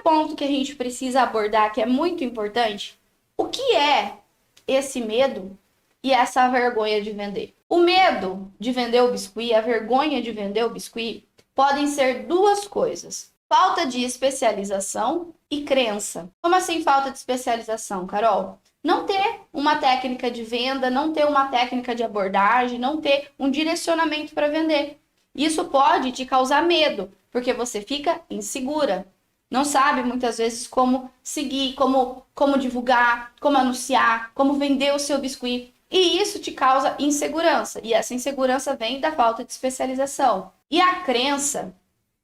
ponto que a gente precisa abordar, que é muito importante, o que é esse medo e essa vergonha de vender? O medo de vender o biscuit, a vergonha de vender o biscuit, podem ser duas coisas. Falta de especialização e crença. Como assim falta de especialização, Carol? Não ter uma técnica de venda, não ter uma técnica de abordagem, não ter um direcionamento para vender. Isso pode te causar medo, porque você fica insegura. Não sabe muitas vezes como seguir, como divulgar, como anunciar, como vender o seu biscuit. E isso te causa insegurança. E essa insegurança vem da falta de especialização. E a crença,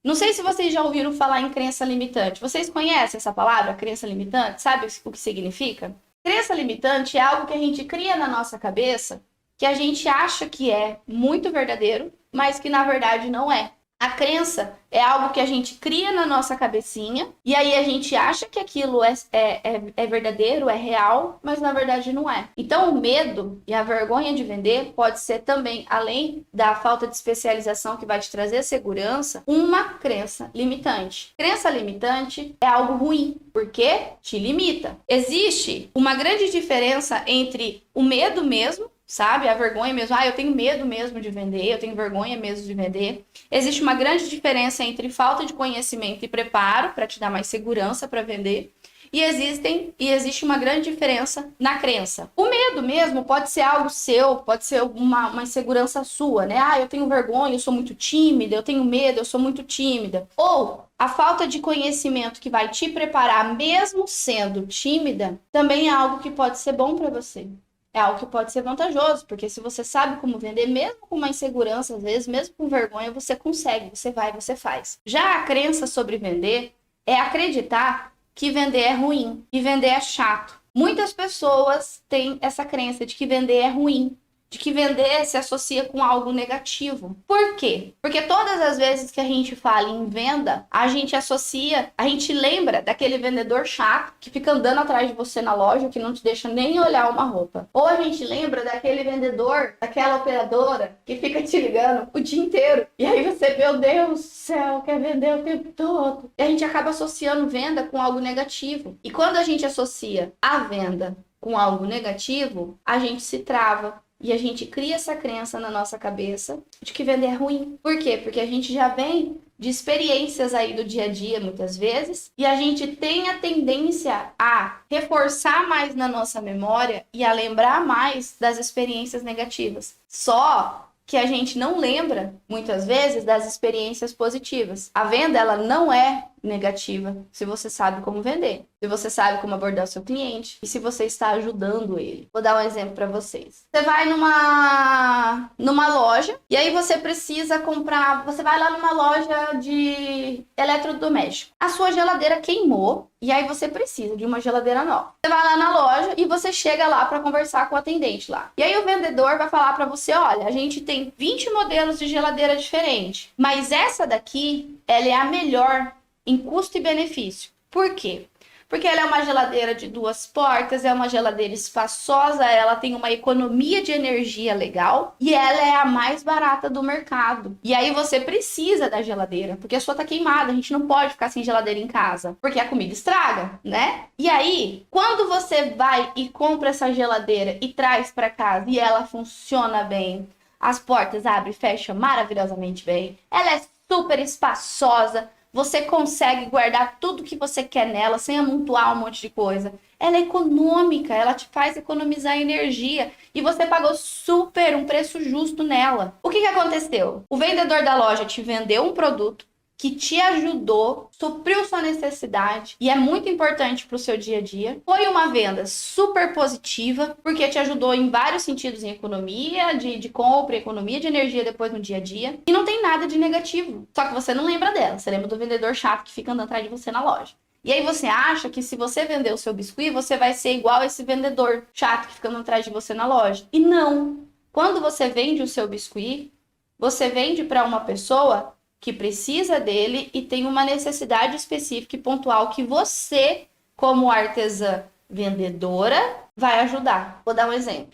não sei se vocês já ouviram falar em crença limitante. Vocês conhecem essa palavra, crença limitante? Sabe o que significa? Crença limitante é algo que a gente cria na nossa cabeça, que a gente acha que é muito verdadeiro, mas que na verdade não é. A crença é algo que a gente cria na nossa cabecinha, e aí a gente acha que aquilo é verdadeiro, é real, mas na verdade não é. Então o medo e a vergonha de vender pode ser também, além da falta de especialização que vai te trazer segurança, uma crença limitante. Crença limitante é algo ruim, porque te limita. Existe uma grande diferença entre o medo mesmo, sabe? A vergonha mesmo. Eu tenho medo mesmo de vender, eu tenho vergonha mesmo de vender. Existe uma grande diferença entre falta de conhecimento e preparo para te dar mais segurança para vender. E existe uma grande diferença na crença. O medo mesmo pode ser algo seu, pode ser uma insegurança sua, né? Eu tenho vergonha, eu sou muito tímida, eu tenho medo, eu sou muito tímida. Ou a falta de conhecimento que vai te preparar, mesmo sendo tímida, também é algo que pode ser bom para você. É algo que pode ser vantajoso, porque se você sabe como vender, mesmo com uma insegurança, às vezes, mesmo com vergonha, você consegue, você vai, você faz. Já a crença sobre vender é acreditar que vender é ruim e vender é chato. Muitas pessoas têm essa crença de que vender é ruim, de que vender se associa com algo negativo. Por quê? Porque todas as vezes que a gente fala em venda, a gente associa, a gente lembra daquele vendedor chato que fica andando atrás de você na loja, que não te deixa nem olhar uma roupa. Ou a gente lembra daquele vendedor, daquela operadora que fica te ligando o dia inteiro. E aí você, meu Deus do céu, quer vender o tempo todo. E a gente acaba associando venda com algo negativo. E quando a gente associa a venda com algo negativo, a gente se trava. E a gente cria essa crença na nossa cabeça de que vender é ruim. Por quê? Porque a gente já vem de experiências aí do dia a dia, muitas vezes, e a gente tem a tendência a reforçar mais na nossa memória e a lembrar mais das experiências negativas. Só que a gente não lembra, muitas vezes, das experiências positivas. A venda, ela não é negativa se você sabe como vender, se você sabe como abordar o seu cliente e se você está ajudando ele. Vou dar um exemplo para vocês. Você vai numa loja e aí você precisa comprar, você vai lá numa loja de eletrodoméstico. A sua geladeira queimou e aí você precisa de uma geladeira nova. Você vai lá na loja e você chega lá para conversar com o atendente lá. E aí o vendedor vai falar para você, olha, a gente tem 20 modelos de geladeira diferentes, mas essa daqui, ela é a melhor em custo e benefício. Por quê? Porque ela é uma geladeira de 2 portas, é uma geladeira espaçosa, ela tem uma economia de energia legal e ela é a mais barata do mercado. E aí você precisa da geladeira, porque a sua tá queimada, a gente não pode ficar sem geladeira em casa, porque a comida estraga, né? E aí, quando você vai e compra essa geladeira e traz para casa e ela funciona bem, as portas abrem e fecham maravilhosamente bem, ela é super espaçosa, você consegue guardar tudo que você quer nela sem amontoar um monte de coisa. Ela é econômica, ela te faz economizar energia e você pagou super um preço justo nela. O que aconteceu? O vendedor da loja te vendeu um produto que te ajudou, supriu sua necessidade e é muito importante para o seu dia a dia. Foi uma venda super positiva, porque te ajudou em vários sentidos, em economia de compra, economia de energia depois no dia a dia. E não tem nada de negativo. Só que você não lembra dela, você lembra do vendedor chato que fica andando atrás de você na loja. E aí você acha que se você vender o seu biscuit, você vai ser igual a esse vendedor chato que fica andando atrás de você na loja. E não. Quando você vende o seu biscuit, você vende para uma pessoa que precisa dele e tem uma necessidade específica e pontual que você, como artesã vendedora, vai ajudar. Vou dar um exemplo.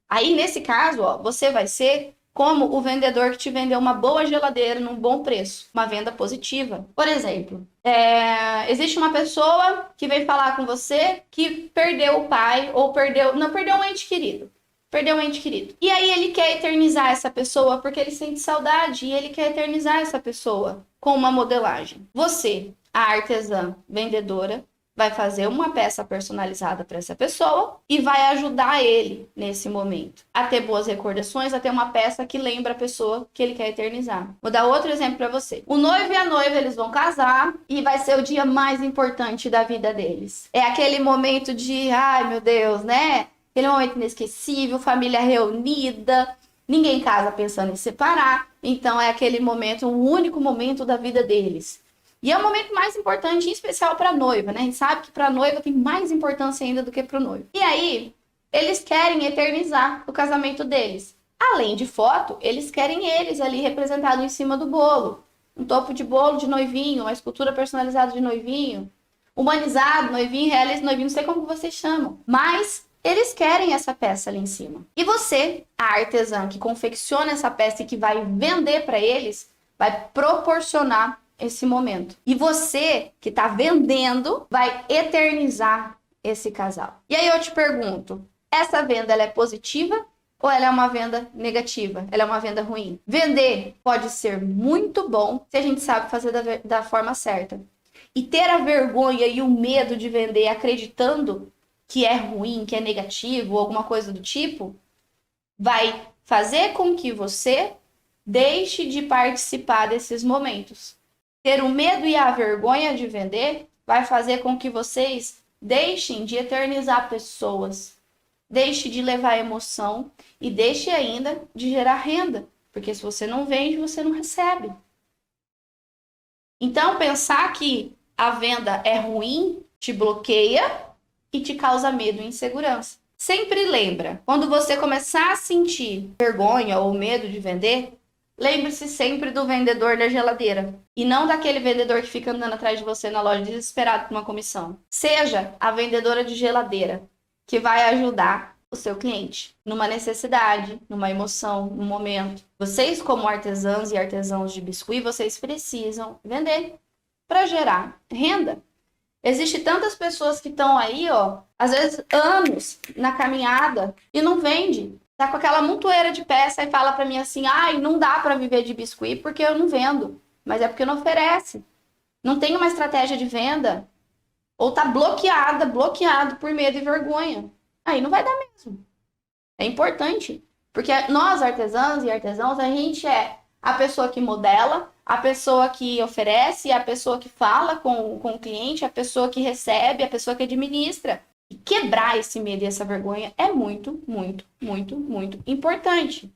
Aí, nesse caso, você vai ser como o vendedor que te vendeu uma boa geladeira num bom preço, uma venda positiva. Por exemplo, existe uma pessoa que vem falar com você que perdeu o pai ou perdeu um ente querido. Perdeu um ente querido. E aí ele quer eternizar essa pessoa porque ele sente saudade e ele quer eternizar essa pessoa com uma modelagem. Você, a artesã vendedora, vai fazer uma peça personalizada para essa pessoa e vai ajudar ele nesse momento a ter boas recordações, a ter uma peça que lembra a pessoa que ele quer eternizar. Vou dar outro exemplo para você. O noivo e a noiva, eles vão casar e vai ser o dia mais importante da vida deles. É aquele momento de, ai meu Deus, né? Aquele momento inesquecível, família reunida, ninguém casa pensando em separar, então é aquele momento, o único momento da vida deles. E é o momento mais importante, em especial para a noiva, né? A gente sabe que para a noiva tem mais importância ainda do que para o noivo. E aí, eles querem eternizar o casamento deles. Além de foto, eles querem eles ali representados em cima do bolo. Um topo de bolo de noivinho, uma escultura personalizada de noivinho, humanizado, noivinho, realista, noivinho, não sei como vocês chamam. Mas eles querem essa peça ali em cima. E você, a artesã que confecciona essa peça e que vai vender para eles, vai proporcionar esse momento. E você que está vendendo vai eternizar esse casal. E aí eu te pergunto, essa venda ela é positiva ou ela é uma venda negativa? Ela é uma venda ruim? Vender pode ser muito bom se a gente sabe fazer da forma certa. E ter a vergonha e o medo de vender acreditando que é ruim, que é negativo ou alguma coisa do tipo, vai fazer com que você deixe de participar desses momentos. Ter o medo e a vergonha de vender vai fazer com que vocês deixem de eternizar pessoas, deixe de levar emoção e deixe ainda de gerar renda, porque se você não vende, você não recebe. Então, pensar que a venda é ruim te bloqueia e te causa medo e insegurança. Sempre lembra, quando você começar a sentir vergonha ou medo de vender, lembre-se sempre do vendedor da geladeira e não daquele vendedor que fica andando atrás de você na loja desesperado com uma comissão. Seja a vendedora de geladeira que vai ajudar o seu cliente numa necessidade, numa emoção, num momento. Vocês, como artesãs e artesãos de biscuit, vocês precisam vender para gerar renda. Existem tantas pessoas que estão aí, ó, às vezes anos na caminhada e não vende. Tá com aquela montoeira de peça e fala para mim assim, ai, não dá para viver de biscuit porque eu não vendo. Mas é porque não oferece. Não tem uma estratégia de venda. Ou tá bloqueado por medo e vergonha. Aí não vai dar mesmo. É importante. Porque nós, artesãs e artesãos, a gente é a pessoa que modela, a pessoa que oferece, a pessoa que fala com o cliente, a pessoa que recebe, a pessoa que administra. E quebrar esse medo e essa vergonha é muito, muito, muito, muito importante.